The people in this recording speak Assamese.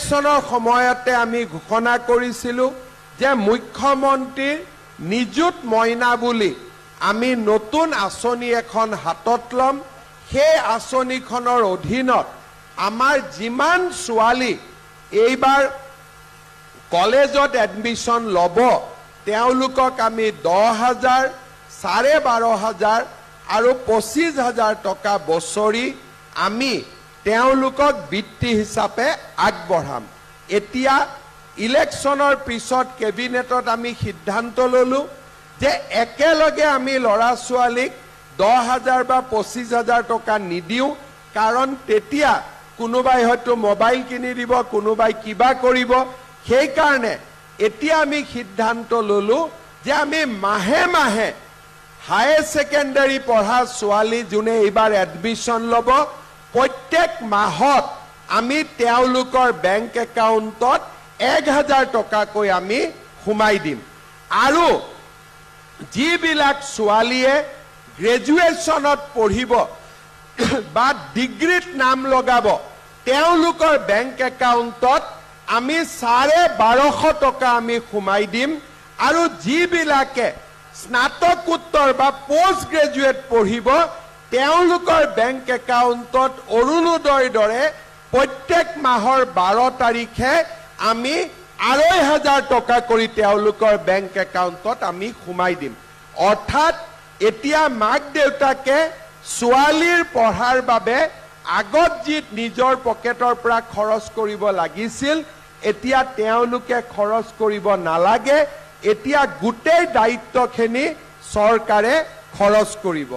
ইলেকশনৰ সময়তে আমি ঘোষণা কৰিছিলোঁ যে মুখ্যমন্ত্ৰীৰ নিযুত মইনা বুলি আমি নতুন আঁচনি এখন হাতত ল'ম। সেই আঁচনিখনৰ অধীনত আমাৰ যিমান ছোৱালী এইবাৰ কলেজত এডমিশ্যন ল'ব তেওঁলোকক আমি 10,000, 12,500 আৰু 25,000 টকা বছৰি আমি তেওঁলোকক বৃত্তি হিচাপে আগবঢ়াম। এতিয়া ইলেকশ্যনৰ পিছত কেবিনেটত আমি সিদ্ধান্ত ল'লোঁ যে একেলগে আমি ল'ৰা ছোৱালীক 10,000 বা 25,000 টকা নিদিওঁ, কাৰণ তেতিয়া কোনোবাই হয়তো মোবাইল কিনি দিব, কোনোবাই কিবা কৰিব। সেইকাৰণে এতিয়া আমি সিদ্ধান্ত ল'লোঁ যে আমি মাহে মাহে হায়াৰ ছেকেণ্ডাৰী পঢ়া ছোৱালী যোনে এইবাৰ এডমিশ্যন ল'ব প্ৰত্যেক মাহত আমি তেওঁলোকৰ বেংক একাউণ্টত 1,000 টকাকৈ আমি সোমাই দিম। আৰু যিবিলাক ছোৱালীয়ে গ্ৰেজুৱেশ্যনত পঢ়িব বা ডিগ্ৰীত নাম লগাব তেওঁলোকৰ বেংক একাউণ্টত আমি 12,500 টকা আমি সোমাই দিম। আৰু যিবিলাকে স্নাতকোত্তৰ বা পোষ্ট গ্ৰেজুৱেট পঢ়িব তেওঁলোকৰ বেংক একাউণ্টত অৰুণোদয়ৰ দৰে প্ৰত্যেক মাহৰ 12 তাৰিখে আমি 2,500 টকা কৰি তেওঁলোকৰ বেংক একাউণ্টত আমি সোমাই দিম। অৰ্থাৎ এতিয়া মাক দেউতাকে ছোৱালীৰ পঢ়াৰ বাবে আগত যি নিজৰ পকেটৰ পৰা খৰচ কৰিব লাগিছিল এতিয়া তেওঁলোকে খৰচ কৰিব নালাগে। এতিয়া গোটেই দায়িত্বখিনি চৰকাৰে খৰচ কৰিব।